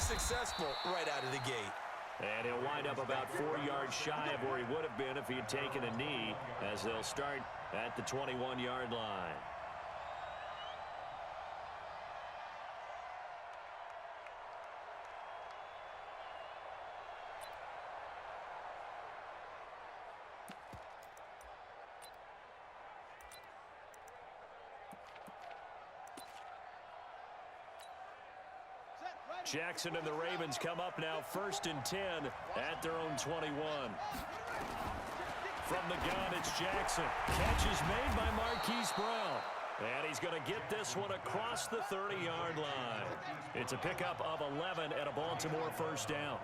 successful right out of the gate. And he'll wind up about 4 yards shy of where he would have been if he had taken a knee, as they'll start at the 21-yard line. Jackson and the Ravens come up now 1st and 10 at their own 21. From the gun, it's Jackson. Catch is made by Marquise Brown. And he's going to get this one across the 30-yard line. It's a pickup of 11 and a Baltimore first down.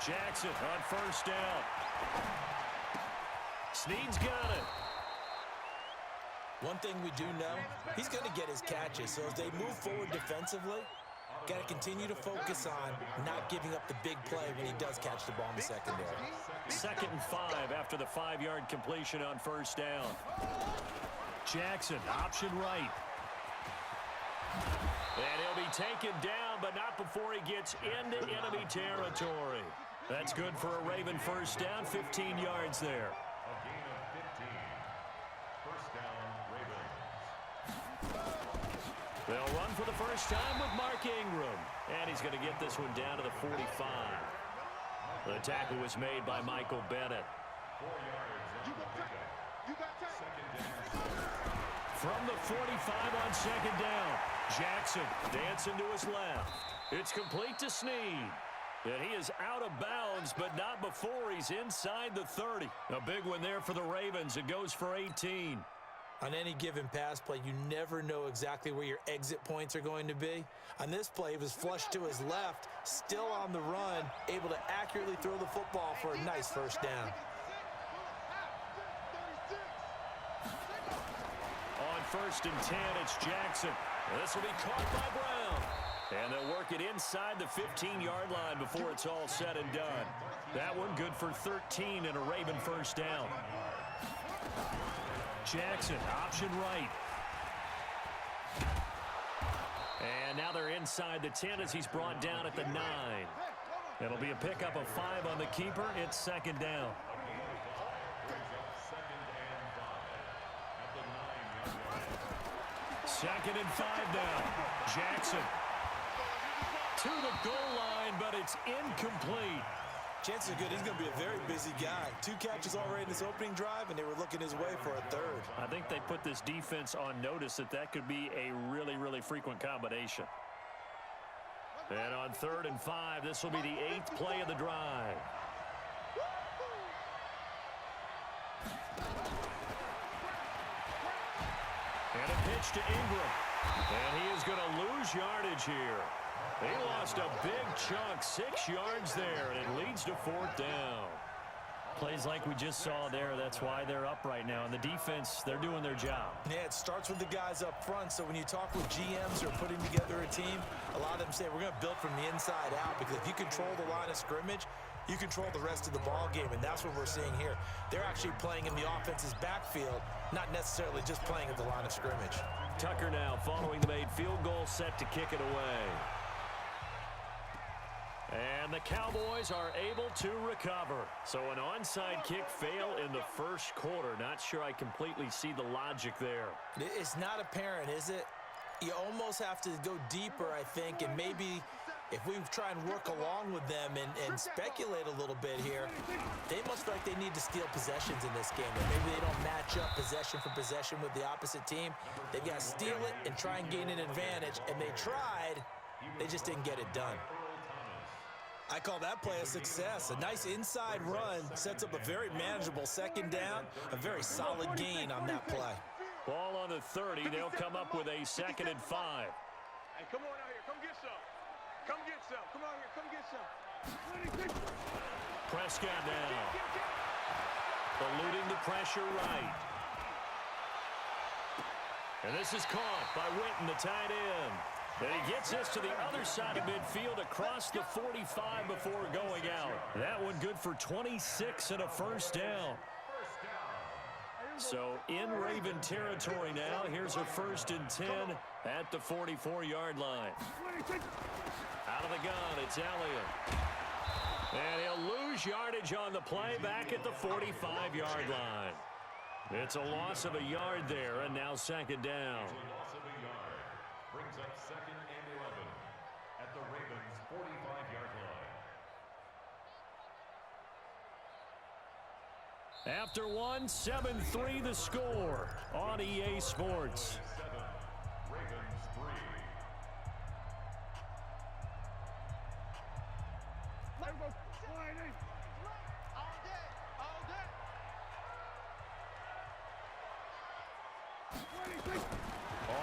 Jackson on first down. Snead's got it. One thing we do know, he's going to get his catches. So as they move forward defensively, got to continue to focus on not giving up the big play when he does catch the ball in the secondary. 2nd and 5 after the 5-yard completion on first down. Jackson, option right. And he'll be taken down, but not before he gets into enemy territory. That's good for a Raven first down, 15 yards there. They'll run for the first time with Mark Ingram. And he's going to get this one down to the 45. The tackle was made by Michael Bennett. From the 45 on 2nd down, Jackson dancing to his left. It's complete to Snead. And he is out of bounds, but not before he's inside the 30. A big one there for the Ravens. It goes for 18. On any given pass play, you never know exactly where your exit points are going to be. On this play, he was flushed to his left, still on the run, able to accurately throw the football for a nice first down. On 1st and 10, it's Jackson. This will be caught by Brown. And they'll work it inside the 15-yard line before it's all said and done. That one good for 13 and a Raven first down. Jackson, option right. And now they're inside the 10 as he's brought down at the 9. It'll be a pickup of 5 on the keeper. It's 2nd down. 2nd and 5 now. Jackson to the goal line, but it's incomplete. Chances are good he's going to be a very busy guy. 2 catches already in his opening drive, and they were looking his way for a 3rd. I think they put this defense on notice that could be a really, really frequent combination. And on 3rd and 5, this will be the 8th play of the drive. And a pitch to Ingram. And he is going to lose yardage here. He lost a big chunk, 6 yards there, and it leads to 4th down. Plays like we just saw there, that's why they're up right now. And the defense, they're doing their job. Yeah, it starts with the guys up front. So when you talk with GMs who are putting together a team, a lot of them say, we're going to build from the inside out, because if you control the line of scrimmage, you control the rest of the ball game, and that's what we're seeing here. They're actually playing in the offense's backfield, not necessarily just playing at the line of scrimmage. Tucker now following the made field goal, set to kick it away. And the Cowboys are able to recover. So an onside kick fail in the first quarter. Not sure I completely see the logic there. It's not apparent, is it? You almost have to go deeper, I think, and maybe if we try and work along with them and speculate a little bit here, they must feel like they need to steal possessions in this game. Or maybe they don't match up possession for possession with the opposite team. They've got to steal it and try and gain an advantage, and they tried. They just didn't get it done. I call that play a success. A nice inside run sets up a very manageable 2nd down, a very solid gain on that play. Ball on the 30. They'll come up with a 2nd and 5. Hey, come on out here. Come get some. Come get some. Come out here. Come get some. Prescott now. Eluding the pressure right. And this is caught by Witten, the tight end. And he gets this to the other side of midfield across the 45 before going out. That one good for 26 and a first down. So in Raven territory now. Here's a 1st and 10 at the 44-yard line. Out of the gun, it's Elliott. And he'll lose yardage on the play back at the 45-yard line. It's a loss of a yard there, and now 2nd down. Loss of a yard brings up 2nd and 11 at the Ravens' 45-yard line. After one, 7-3 the score on EA Sports. 7, Ravens 3.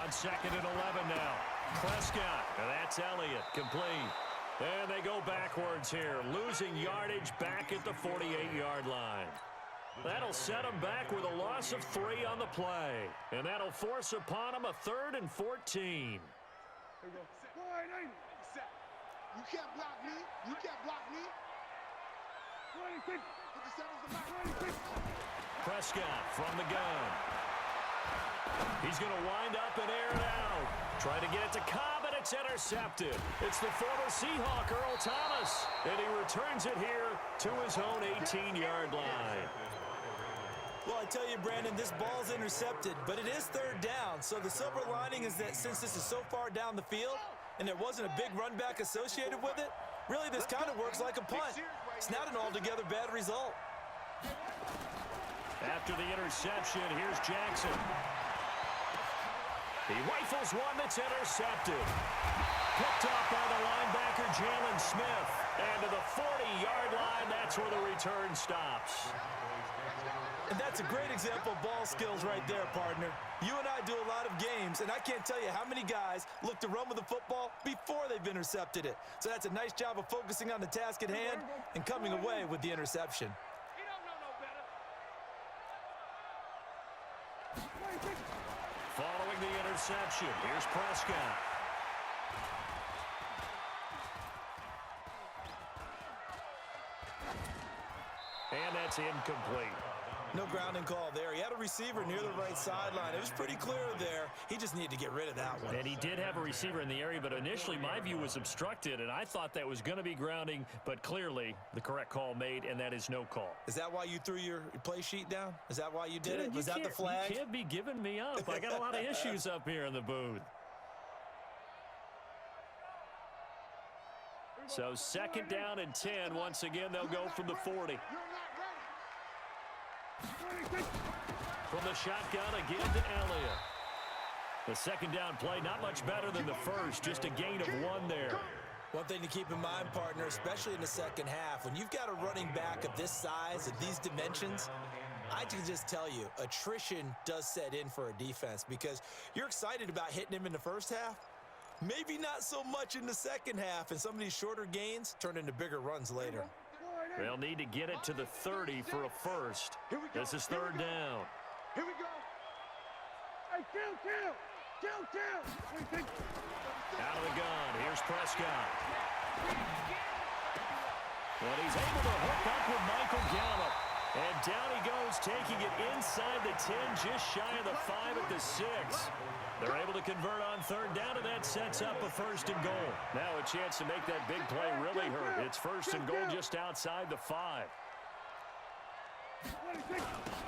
On 2nd and 11 now. Prescott, and that's Elliott, complete. And they go backwards here, losing yardage back at the 48-yard line. That'll set them back with a loss of 3 on the play. And that'll force upon them a 3rd and 14. You can't block me. You can't block me. Prescott from the gun. He's going to wind up and air it out. Trying to get it to Cobb, and it's intercepted. It's the former Seahawk, Earl Thomas. And he returns it here to his own 18-yard line. Well, I tell you, Brandon, this ball's intercepted, but it is 3rd down. So the silver lining is that since this is so far down the field and there wasn't a big run back associated with it, really this kind of works like a punt. It's not an altogether bad result. After the interception, here's Jackson. He rifles one that's intercepted. Picked up by the linebacker, Jalen Smith. And to the 40-yard line, that's where the return stops. And that's a great example of ball skills right there, partner. You and I do a lot of games, and I can't tell you how many guys look to run with the football before they've intercepted it. So that's a nice job of focusing on the task at hand and coming away with the interception. He don't know no better. Following the interception, here's Prescott. And that's incomplete. No grounding call there. He had a receiver near the right sideline. It was pretty clear there. He just needed to get rid of that one. And he did have a receiver in the area, but initially my view was obstructed, and I thought that was going to be grounding, but clearly the correct call made, and that is no call. Is that why you threw your play sheet down? Is that why you did it? Was that the flag? You can't be giving me up. I got a lot of issues up here in the booth. So 2nd down and 10. Once again, they'll go from the 40. From the shotgun again to Elliott. The 2nd down play, not much better than the first, just a gain of 1 there. One thing to keep in mind, partner, especially in the second half, when you've got a running back of this size, of these dimensions, I can just tell you, attrition does set in for a defense because you're excited about hitting him in the first half. Maybe not so much in the second half, and some of these shorter gains turn into bigger runs later. They'll need to get it to the 30 for a first. This is 3rd down. Here we go. Hey, kill. Out of the gun, here's Prescott. Well, he's able to hook up with Michael Gallup. And down he goes, taking it inside the 10, just shy of the 5 at the 6. They're able to convert on 3rd down, and that sets up a 1st and goal. Now a chance to make that big play really hurt. It's 1st and goal just outside the 5.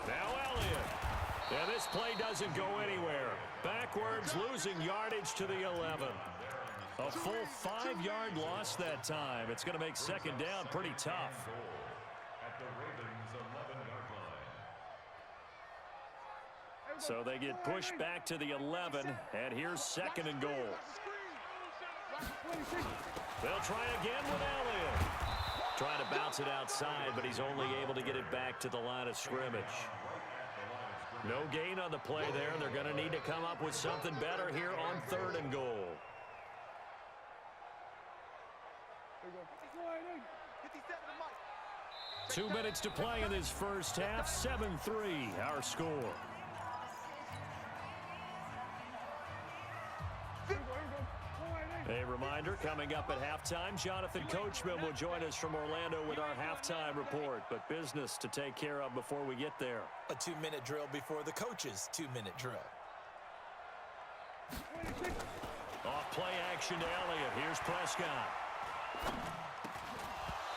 Now Elliott. And this play doesn't go anywhere. Backwards, losing yardage to the 11. A full 5-yard loss that time. It's going to make 2nd down pretty tough. At the Ravens' 11-yard line. So they get pushed back to the 11, and here's 2nd and goal. They'll try again with Elliott. Trying to bounce it outside, but he's only able to get it back to the line of scrimmage. No gain on the play there. They're going to need to come up with something better here on 3rd and goal. Two minutes to play in this first half. 7-3, our score. A reminder, coming up at halftime, Jonathan Coachman will join us from Orlando with our halftime report. But business to take care of before we get there. A 2-minute drill before the coach's 2-minute drill. Off play action to Elliott. Here's Prescott.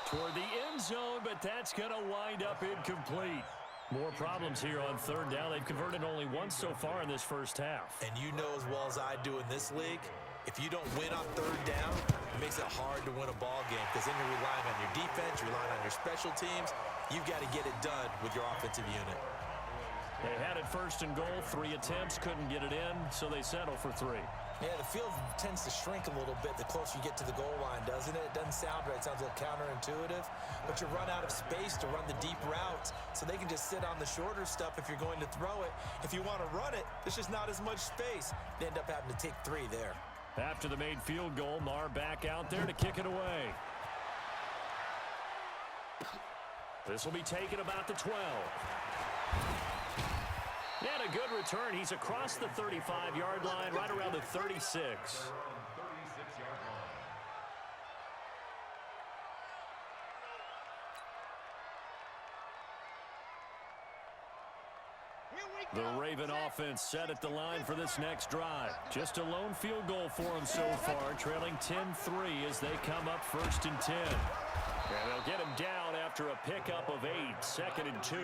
Toward the end zone, but that's going to wind up incomplete. More problems here on third down. They've converted only once so far in this first half. And you know as well as I do in this league, if you don't win on third down, it makes it hard to win a ball game because then you're relying on your defense, you're relying on your special teams. You've got to get it done with your offensive unit. They had it first and goal, 3 attempts, couldn't get it in, so they settle for 3. Yeah, the field tends to shrink a little bit the closer you get to the goal line, doesn't it? It doesn't sound right. It sounds a little counterintuitive. But you run out of space to run the deep routes, so they can just sit on the shorter stuff if you're going to throw it. If you want to run it, there's just not as much space. They end up having to take 3 there. After the made field goal, Marr back out there to kick it away. This will be taken about the 12. And a good return. He's across the 35-yard line, right around the 36. The Raven offense set at the line for this next drive. Just a lone field goal for them so far, trailing 10-3 as they come up 1st and 10. And they'll get him down after a pickup of 8, 2nd and 2.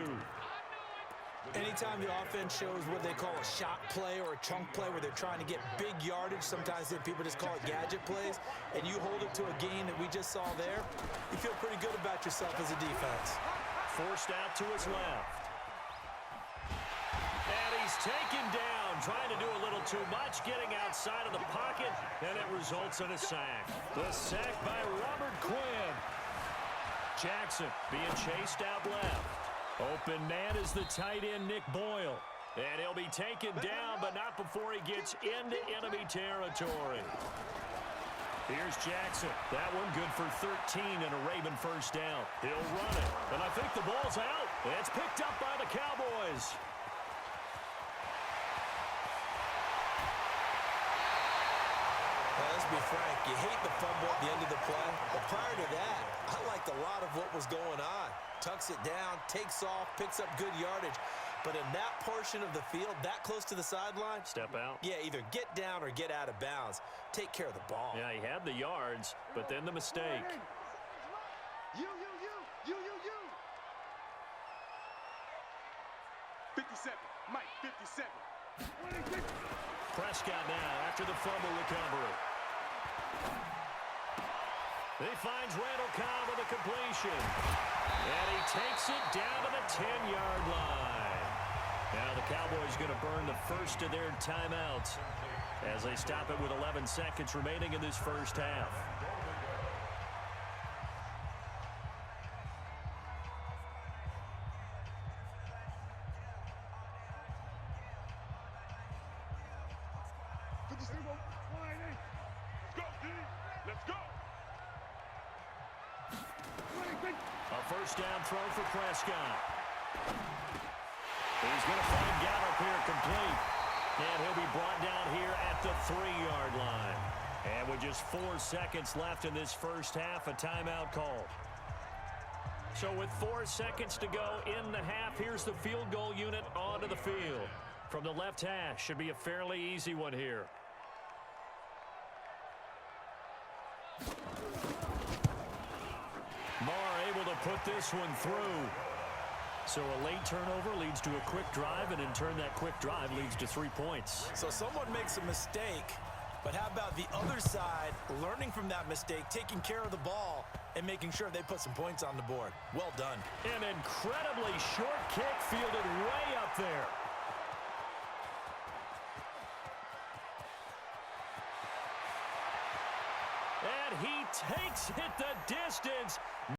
Anytime the offense shows what they call a shot play or a chunk play where they're trying to get big yardage, sometimes people just call it gadget plays, and you hold it to a gain that we just saw there, you feel pretty good about yourself as a defense. Forced out to his left. And he's taken down, trying to do a little too much, getting outside of the pocket, and it results in a sack. The sack by Robert Quinn. Jackson being chased out left. Open man is the tight end, Nick Boyle. And he'll be taken down, but not before he gets into enemy territory. Here's Jackson. That one good for 13 and a Raven first down. He'll run it. And I think the ball's out. It's picked up by the Cowboys. Let's be frank, you hate the fumble at the end of the play, but prior to that, I liked a lot of what was going on. Tucks it down, takes off, picks up good yardage. But in that portion of the field, that close to the sideline, step out. Yeah, either get down or get out of bounds. Take care of the ball. Yeah, he had the yards, but then the mistake. You. 57, Mike, 57. Prescott now after the fumble recovery. He finds Randall Cobb with a completion. And he takes it down to the 10-yard line. Now the Cowboys going to burn the first of their timeouts as they stop it with 11 seconds remaining in this first half. Let's go. A first down throw for Prescott. He's going to find Gallup here complete. And he'll be brought down here at the 3-yard line. And with just 4 seconds left in this first half, a timeout called. So with 4 seconds to go in the half, here's the field goal unit onto the field. From the left hash, should be a fairly easy one here. Marr able to put this one through. So a late turnover leads to a quick drive, and in turn that quick drive leads to 3 points. So someone makes a mistake, but how about the other side learning from that mistake, taking care of the ball, and making sure they put some points on the board? Well done. An incredibly short kick fielded way up there. And he takes it the distance.